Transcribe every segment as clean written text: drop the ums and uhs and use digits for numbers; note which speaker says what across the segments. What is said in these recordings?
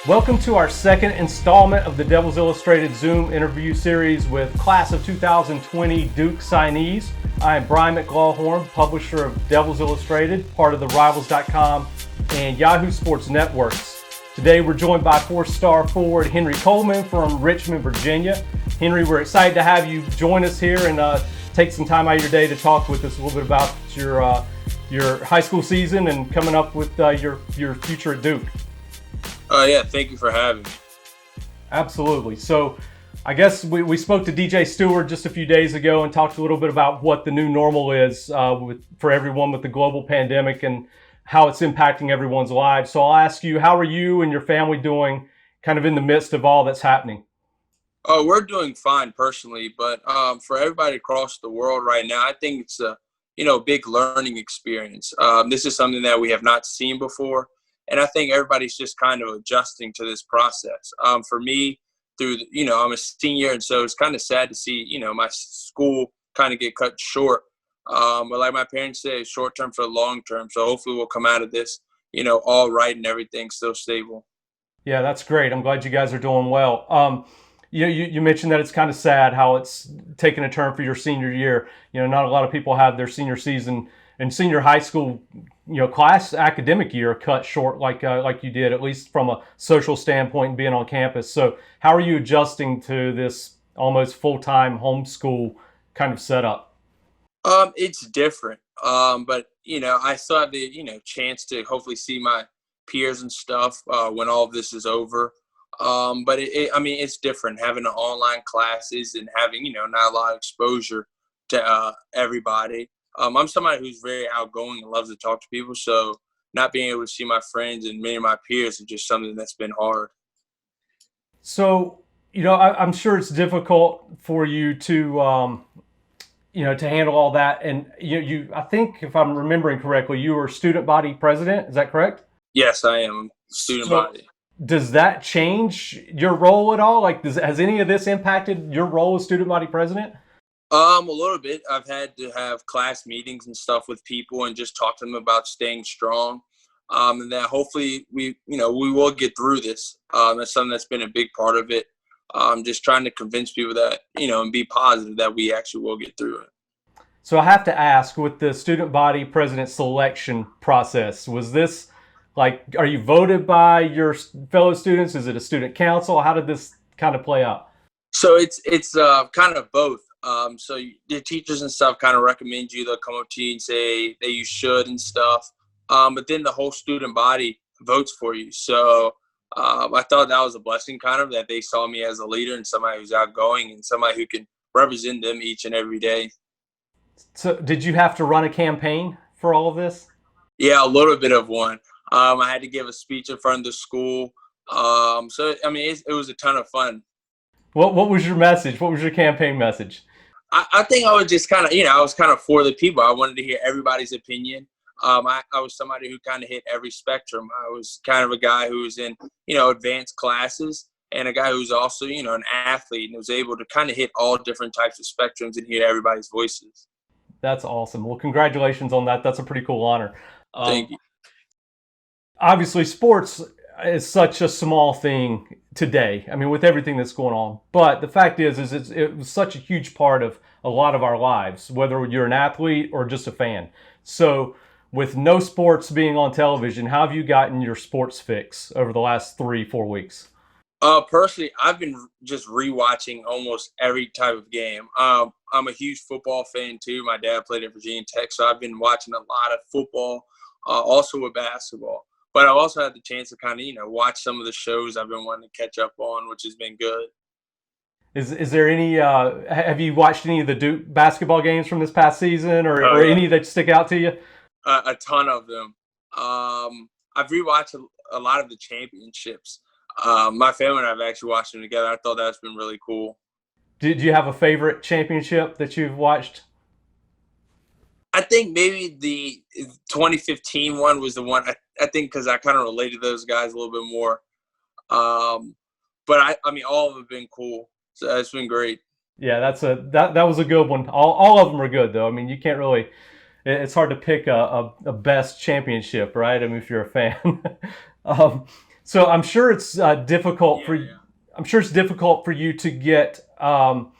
Speaker 1: Welcome to our second installment of the Devils Illustrated Zoom interview series with Class of 2020 Duke signees. I am Brian McLawhorn, publisher of Devils Illustrated, part of the Rivals.com and Yahoo Sports Networks. Today we're joined by four-star forward Henry Coleman from Richmond, Virginia. Henry, we're excited to have you join us here and take some time out of your day to talk with us a little bit about your high school season and coming up with your future at Duke.
Speaker 2: Yeah, thank you for having me.
Speaker 1: Absolutely. So I guess we spoke to DJ Stewart just a few days ago and talked a little bit about what the new normal is for everyone with the global pandemic and how it's impacting everyone's lives. So I'll ask you, how are you and your family doing kind of in the midst of all that's happening?
Speaker 2: Oh, we're doing fine personally, but for everybody across the world right now, I think it's a big learning experience. This is something that we have not seen before, and I think everybody's just kind of adjusting to this process. For me, I'm a senior, and so it's kind of sad to see my school kind of get cut short. But like my parents say, short term for the long term. So hopefully we'll come out of this, all right and everything still stable.
Speaker 1: Yeah, that's great. I'm glad you guys are doing well. You mentioned that it's kind of sad how it's taken a turn for your senior year. Not a lot of people have their senior season and senior high school, class academic year cut short like you did, at least from a social standpoint and being on campus. So how are you adjusting to this almost full-time homeschool kind of setup?
Speaker 2: It's different. But I still have the chance to hopefully see my peers and stuff when all of this is over. But it's different having the online classes and having not a lot of exposure to everybody. I'm somebody who's very outgoing and loves to talk to people, so not being able to see my friends and many of my peers is just something that's been hard.
Speaker 1: So I'm sure it's difficult for you to to handle all that. And I think if I'm remembering correctly, you were student body president. Is that correct?
Speaker 2: Yes, I am student body.
Speaker 1: Does that change your role at all? Has any of this impacted your role as student body president?
Speaker 2: A little bit. I've had to have class meetings and stuff with people and just talk to them about staying strong. And that hopefully we will get through this. That's something that's been a big part of it. Just trying to convince people that, and be positive that we actually will get through it.
Speaker 1: So I have to ask, with the student body president selection process, was this are you voted by your fellow students? Is it a student council? How did this kind of play out?
Speaker 2: So it's kind of both. So the teachers and stuff kind of recommend you. They'll come up to you and say that you should and stuff. But then the whole student body votes for you. So I thought that was a blessing, kind of, that they saw me as a leader and somebody who's outgoing and somebody who can represent them each and every day.
Speaker 1: So did you have to run a campaign for all of this?
Speaker 2: Yeah, a little bit of one. I had to give a speech in front of the school. It was a ton of fun.
Speaker 1: What was your message? What was your campaign message?
Speaker 2: I think I was just kind of, I was kind of for the people. I wanted to hear everybody's opinion. I was somebody who kind of hit every spectrum. I was kind of a guy who was in, advanced classes and a guy who's also, an athlete and was able to kind of hit all different types of spectrums and hear everybody's voices.
Speaker 1: That's awesome. Well, congratulations on that. That's a pretty cool honor.
Speaker 2: Thank you.
Speaker 1: Obviously, sports is such a small thing today. I mean, with everything that's going on. But the fact is it was such a huge part of a lot of our lives, whether you're an athlete or just a fan. So with no sports being on television, how have you gotten your sports fix over the last 3-4 weeks?
Speaker 2: Personally, I've been just rewatching almost every type of game. I'm a huge football fan too. My dad played at Virginia Tech, so I've been watching a lot of football, also with basketball. But I've also had the chance to kind of, watch some of the shows I've been wanting to catch up on, which has been good.
Speaker 1: Is there any, have you watched any of the Duke basketball games from this past season or any that stick out to you?
Speaker 2: A ton of them. I've rewatched a lot of the championships. My family and I have actually watched them together. I thought that's been really cool.
Speaker 1: Did you have a favorite championship that you've watched?
Speaker 2: I think maybe the 2015 one was the one, I think, because I kind of related to those guys a little bit more. But all of them have been cool. So it's been great.
Speaker 1: Yeah, that was a good one. All of them are good, though. I mean, you can't really – it's hard to pick a best championship, right? I mean, if you're a fan. So I'm sure it's difficult for I'm sure it's difficult for you to get. I'm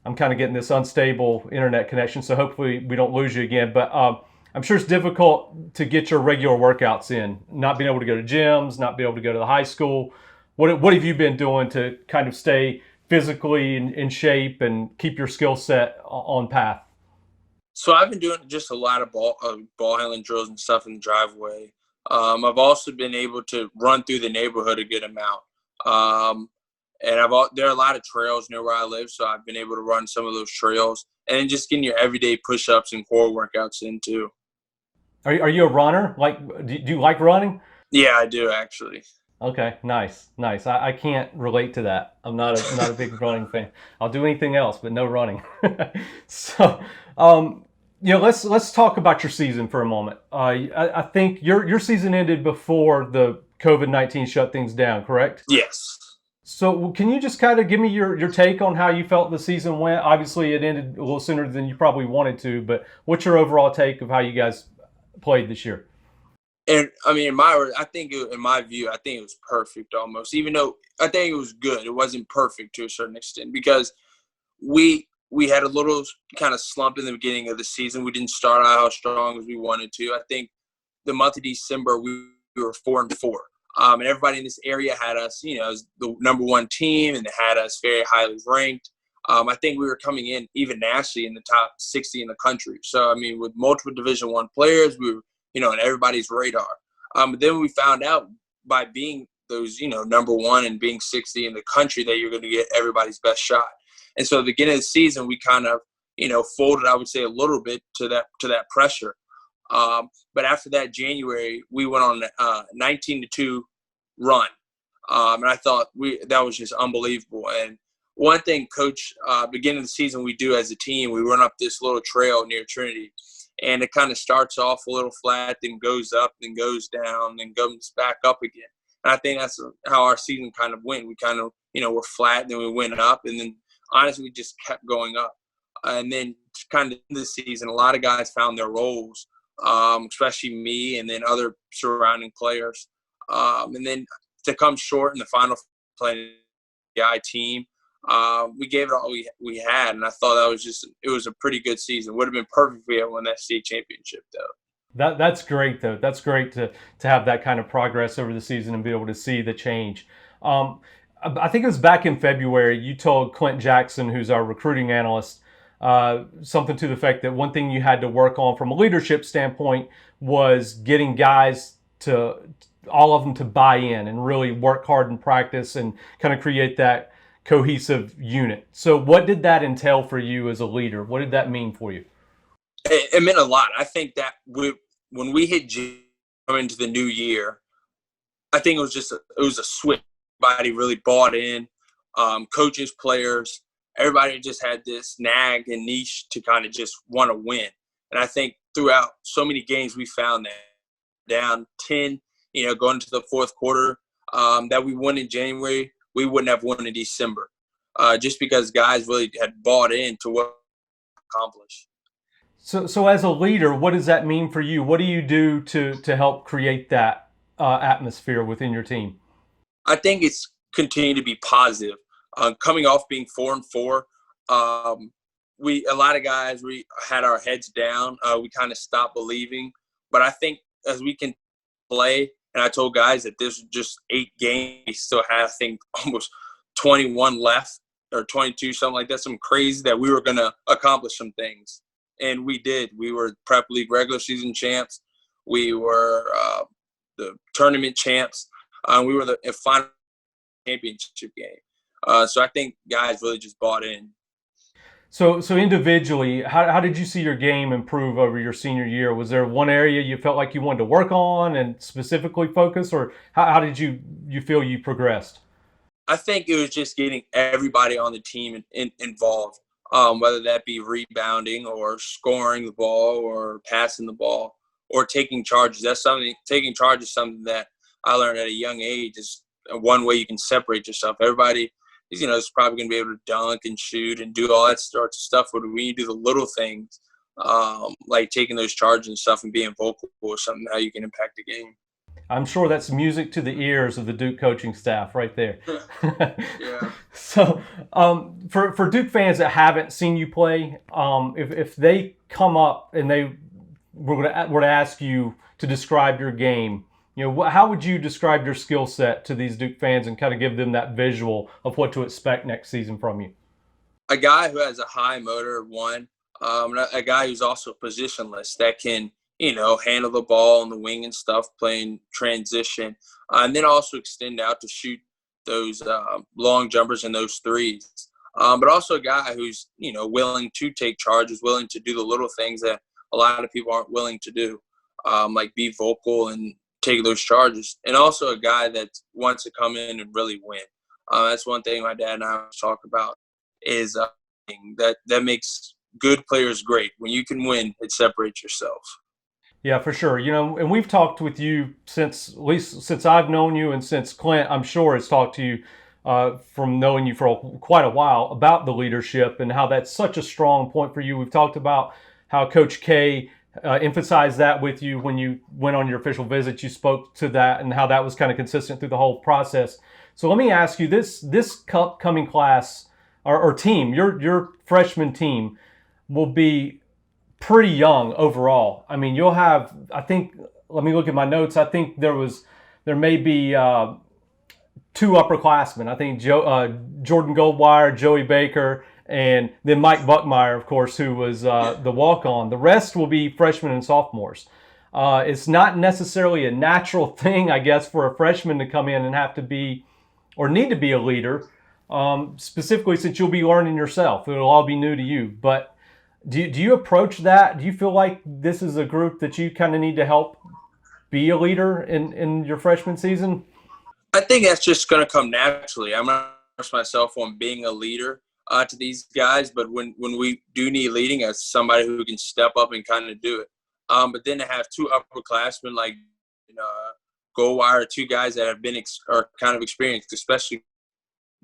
Speaker 1: kind of getting this unstable internet connection, so hopefully we don't lose you again. But I'm sure it's difficult to get your regular workouts in. Not being able to go to gyms, not being able to go to the high school. What have you been doing to kind of stay physically in shape and keep your skill set on path?
Speaker 2: So I've been doing just a lot of ball handling drills and stuff in the driveway. I've also been able to run through the neighborhood a good amount. And there are a lot of trails near where I live, so I've been able to run some of those trails, and then just getting your everyday push-ups and core workouts in too.
Speaker 1: Are you a runner? Like, do you like running?
Speaker 2: Yeah, I do actually.
Speaker 1: Okay, nice, nice. I can't relate to that. I'm not a big running fan. I'll do anything else, but no running. So, let's talk about your season for a moment. I think your season ended before the COVID-19 shut things down, correct?
Speaker 2: Yes.
Speaker 1: So, can you just kind of give me your take on how you felt the season went? Obviously, it ended a little sooner than you probably wanted to, but what's your overall take of how you guys played this year?
Speaker 2: And I mean, in my view, I think it was perfect almost. Even though I think it was good, it wasn't perfect to a certain extent because we had a little kind of slump in the beginning of the season. We didn't start out as strong as we wanted to. I think the month of December we were 4-4, and everybody in this area had us, as the number one team, and they had us very highly ranked. I think we were coming in even nationally in the top 60 in the country. So I mean, with multiple Division I players, we were on everybody's radar. But then we found out by being those, number one and being 60 in the country that you're going to get everybody's best shot. And so at the beginning of the season, we kind of, folded, I would say, a little bit to that pressure. But after that January, we went on a 19-2 run. And I thought that was just unbelievable. And one thing, Coach, beginning of the season, we do as a team, we run up this little trail near Trinity. And it kind of starts off a little flat, then goes up, then goes down, then goes back up again. And I think that's how our season kind of went. We kind of, were flat, then we went up, and then honestly, we just kept going up. And then kind of in the season, a lot of guys found their roles, especially me and then other surrounding players. And then to come short in the final play, the I team, we gave it all we had, and I thought it was a pretty good season. Would have been perfect if we had won that state championship, though.
Speaker 1: That's great, though. That's great to have that kind of progress over the season and be able to see the change. I think it was back in February, you told Clint Jackson, who's our recruiting analyst, something to the effect that one thing you had to work on from a leadership standpoint was getting guys all of them to buy in and really work hard in practice and kind of create that cohesive unit. So what did that entail for you as a leader? What did that mean for you?
Speaker 2: It meant a lot. I think that when we hit into the new year, I think it was a switch. Everybody really bought in, coaches, players, everybody just had this nag and niche to kind of just want to win. And I think throughout so many games we found that down 10, going into the fourth quarter, that we won in January, we wouldn't have won in December, just because guys really had bought into what we accomplished.
Speaker 1: So as a leader, what does that mean for you? What do you do to help create that atmosphere within your team?
Speaker 2: I think it's continue to be positive. Coming off being 4-4, a lot of guys, we had our heads down. We kind of stopped believing. But I think as we can play, and I told guys that this was just 8 games, we still had, I think, almost 21 left or 22, something like that, something crazy, that we were going to accomplish some things. And we did. We were Prep League regular season champs. We were the tournament champs. We were the final championship game. So I think guys really just bought in.
Speaker 1: So individually, how did you see your game improve over your senior year? Was there one area you felt like you wanted to work on and specifically focus, or how did you feel you progressed?
Speaker 2: I think it was just getting everybody on the team involved, whether that be rebounding or scoring the ball or passing the ball or taking charges. Taking charge is something that I learned at a young age. Is one way you can separate yourself. Everybody is probably going to be able to dunk and shoot and do all that sorts of stuff. But when you do the little things, like taking those charges and stuff and being vocal or something, how you can impact the game.
Speaker 1: I'm sure that's music to the ears of the Duke coaching staff right there.
Speaker 2: Yeah.
Speaker 1: So, for Duke fans that haven't seen you play, if they come up and they were to ask you to describe your game, how would you describe your skill set to these Duke fans and kind of give them that visual of what to expect next season from you?
Speaker 2: A guy who has a high motor, one, a guy who's also positionless that can, handle the ball on the wing and stuff, playing transition, and then also extend out to shoot those long jumpers and those threes. But also a guy who's, willing to take charges, willing to do the little things that a lot of people aren't willing to do, like be vocal and take those charges. And also a guy that wants to come in and really win. That's one thing my dad and I talk about is that makes good players great. When you can win, it separates yourself.
Speaker 1: Yeah, for sure. And we've talked with you since, at least since I've known you, and since Clint, I'm sure, has talked to you from knowing you for quite a while about the leadership and how that's such a strong point for you. We've talked about how Coach K emphasized that with you when you went on your official visit. You spoke to that and how that was kind of consistent through the whole process. So let me ask you, this coming class or team, your freshman team, will be pretty young overall. I mean, you'll have, I think, let me look at my notes. I think there may be two upperclassmen. I think Jordan Goldwire, Joey Baker, and then Mike Buckmeyer, of course, who was the walk-on. The rest will be freshmen and sophomores. It's not necessarily a natural thing, I guess, for a freshman to come in and have to be or need to be a leader, specifically since you'll be learning yourself. It'll all be new to you. But do you approach that? Do you feel like this is a group that you kind of need to help be a leader in your freshman season?
Speaker 2: I think that's just going to come naturally. I'm not force myself on being a leader to these guys, but when we do need leading, as somebody who can step up and kind of do it. But then to have two upperclassmen like Goldwire, two guys that have been are kind of experienced, especially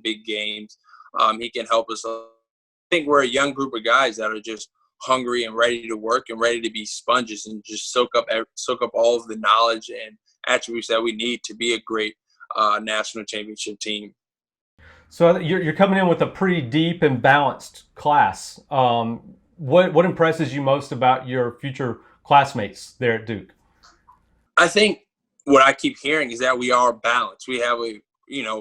Speaker 2: big games. He can help us. I think we're a young group of guys that are just hungry and ready to work and ready to be sponges and just soak up all of the knowledge and attributes that we need to be a great national championship team.
Speaker 1: So you're coming in with a pretty deep and balanced class. What impresses you most about your future classmates there at Duke?
Speaker 2: I think what I keep hearing is that we are balanced. We have a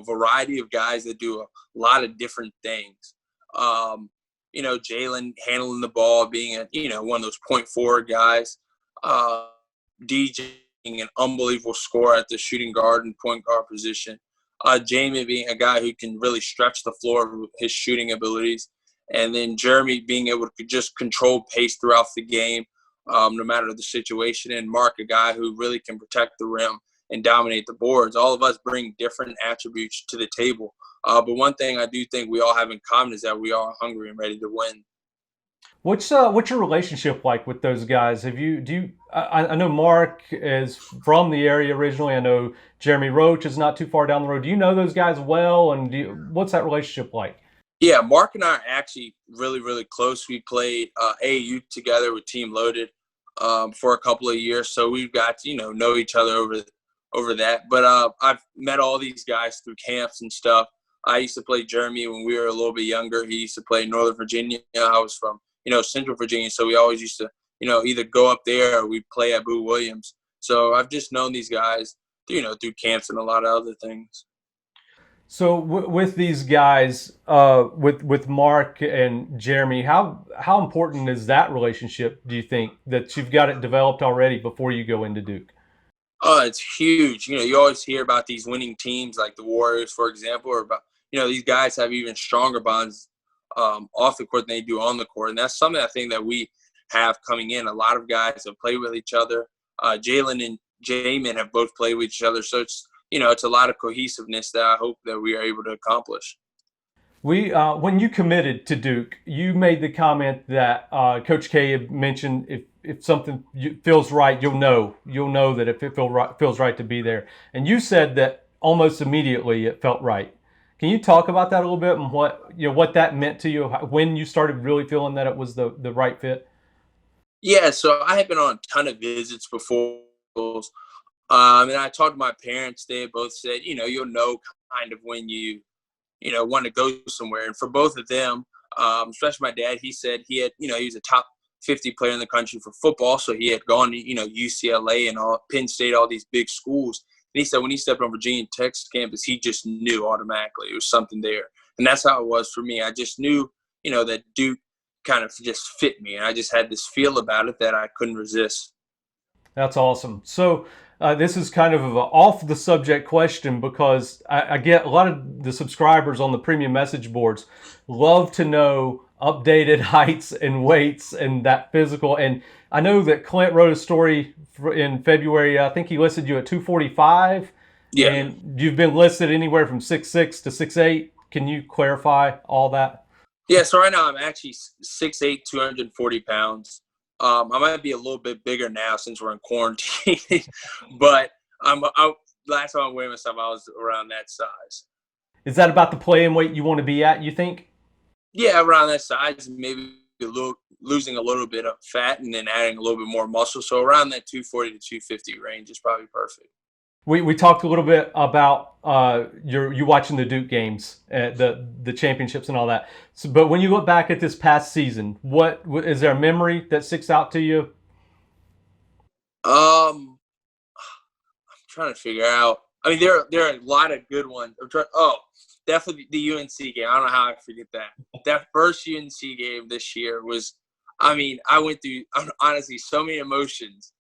Speaker 2: variety of guys that do a lot of different things. Jalen handling the ball, being one of those point forward guys. DJ being an unbelievable scorer at the shooting guard and point guard position. Jamie being a guy who can really stretch the floor with his shooting abilities. And then Jeremy being able to just control pace throughout the game, no matter the situation. And Mark, a guy who really can protect the rim and dominate the boards. All of us bring different attributes to the table. But one thing I do think we all have in common is that we are hungry and ready to win.
Speaker 1: What's your relationship like with those guys? I know Mark is from the area originally. I know Jeremy Roach is not too far down the road. Do you know those guys well, and what's that relationship like?
Speaker 2: Yeah, Mark and I are actually really, really close. We played AAU together with Team Loaded for a couple of years, so we've got to know each other over that. But I've met all these guys through camps and stuff. I used to play Jeremy when we were a little bit younger. He used to play Northern Virginia. I was from Central Virginia, so we always used to either go up there or we'd play at Boo Williams. So I've just known these guys through camps and a lot of other things.
Speaker 1: So with these guys, with Mark and Jeremy, how important is that relationship? Do you think that you've got it developed already before you go into Duke?
Speaker 2: Oh, it's huge. You always hear about these winning teams like the Warriors, for example, or about these guys have even stronger bonds off the court than they do on the court, and that's something I think that we have coming in. A lot of guys have played with each other. Jalen and Jamin have both played with each other, so it's it's a lot of cohesiveness that I hope that we are able to accomplish.
Speaker 1: When you committed to Duke, you made the comment that Coach K had mentioned if something feels right, you'll know that if it feels right to be there. And you said that almost immediately it felt right. Can you talk about that a little bit and what that meant to you when you started really feeling that it was the right fit?
Speaker 2: Yeah, so I had been on a ton of visits before. And I talked to my parents. They both said, you'll know kind of when you want to go somewhere. And for both of them, especially my dad, he said he had, he was a top 50 player in the country for football. So he had gone to, UCLA and Penn State, all these big schools. And he said when he stepped on Virginia Tech's campus, he just knew automatically it was something there. And that's how it was for me. I just knew, that Duke kind of just fit me. And I just had this feel about it that I couldn't resist.
Speaker 1: That's awesome. So this is kind of an off the subject question because I get a lot of the subscribers on the premium message boards love to know updated heights and weights and that physical. And I know that Clint wrote a story in February. I think he listed you at 245.
Speaker 2: Yeah.
Speaker 1: And you've been listed anywhere from 6'6" to 6'8". Can you clarify all that?
Speaker 2: Yeah, so right now I'm actually 6'8", 240 pounds. I might be a little bit bigger now since we're in quarantine, but last time I weighed myself, I was around that size.
Speaker 1: Is that about the playing weight you want to be at, you think?
Speaker 2: Yeah, around that size, maybe losing a little bit of fat and then adding a little bit more muscle. So around that 240 to 250 range is probably perfect.
Speaker 1: We talked a little bit about you watching the Duke games, the championships and all that. So, but when you look back at this past season, what is there a memory that sticks out to you?
Speaker 2: I'm trying to figure out. I mean, there are a lot of good ones. Definitely the UNC game. I don't know how I forget that. That first UNC game this year was. I mean, I went through honestly so many emotions.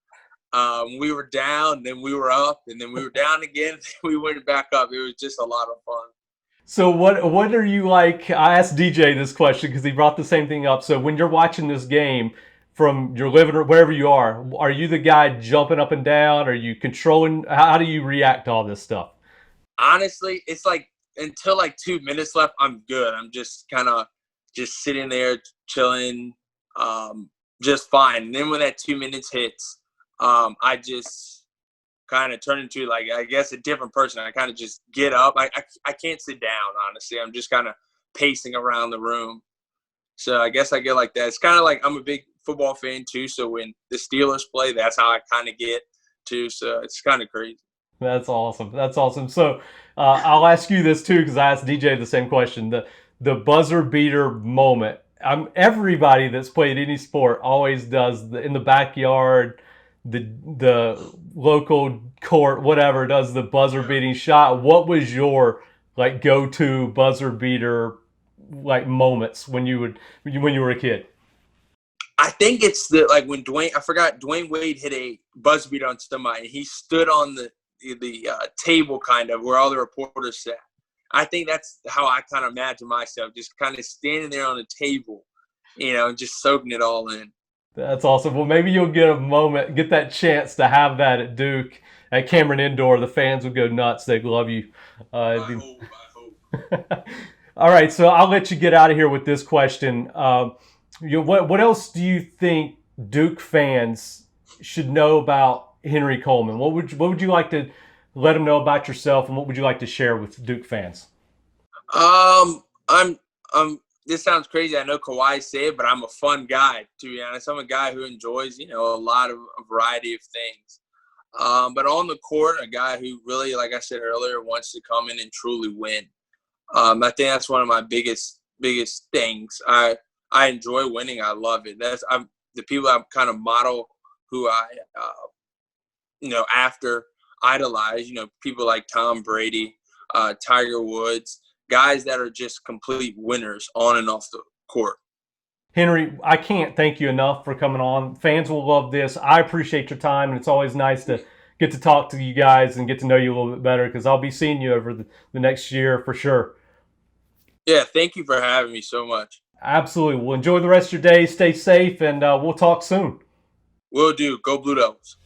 Speaker 2: We were down, then we were up, and then we were down again. We went back up. It was just a lot of fun.
Speaker 1: So what are you like? I asked DJ this question because he brought the same thing up. So when you're watching this game from your living room, wherever you are you the guy jumping up and down? Are you controlling? How do you react to all this stuff?
Speaker 2: Honestly, it's like until like 2 minutes left, I'm good. I'm just kind of just sitting there chilling, just fine. And then when that 2 minutes hits, I just kind of turn into like, I guess, a different person. I kind of just get up. I can't sit down, honestly. I'm just kind of pacing around the room. So I guess I get like that. It's kind of like I'm a big football fan too. So when the Steelers play, that's how I kind of get too. So it's kind of crazy.
Speaker 1: That's awesome. That's awesome. So I'll ask you this too because I asked DJ the same question. The buzzer beater moment. Everybody that's played any sport always does in the backyard, the local court, whatever, does the buzzer beating shot. What was your like go-to buzzer beater like moments when you were a kid?
Speaker 2: I think it's when Dwayne Wade hit a buzzer beater on somebody and he stood on the table kind of where all the reporters sat. I think that's how I kind of imagine myself, just kind of standing there on the table, just soaking it all in.
Speaker 1: That's awesome. Well, maybe you'll get that chance to have that at Duke, at Cameron Indoor. The fans would go nuts. They'd love you.
Speaker 2: I hope.
Speaker 1: All right, so I'll let you get out of here with this question. What else do you think Duke fans should know about Henry Coleman? What would you like to let them know about yourself, and what would you like to share with Duke fans?
Speaker 2: This sounds crazy. I know Kawhi said it, but I'm a fun guy, to be honest. I'm a guy who enjoys, a lot of a variety of things. But on the court, a guy who really, like I said earlier, wants to come in and truly win. I think that's one of my biggest things. I enjoy winning. I love it. The people I kind of model who I, after idolize, people like Tom Brady, Tiger Woods, guys that are just complete winners on and off the court.
Speaker 1: Henry, I can't thank you enough for coming on. Fans will love this. I appreciate your time, and it's always nice to get to talk to you guys and get to know you a little bit better because I'll be seeing you over the next year for sure.
Speaker 2: Yeah, thank you for having me so much.
Speaker 1: Absolutely. Well, enjoy the rest of your day. Stay safe, and we'll talk soon.
Speaker 2: Will do. Go Blue Devils.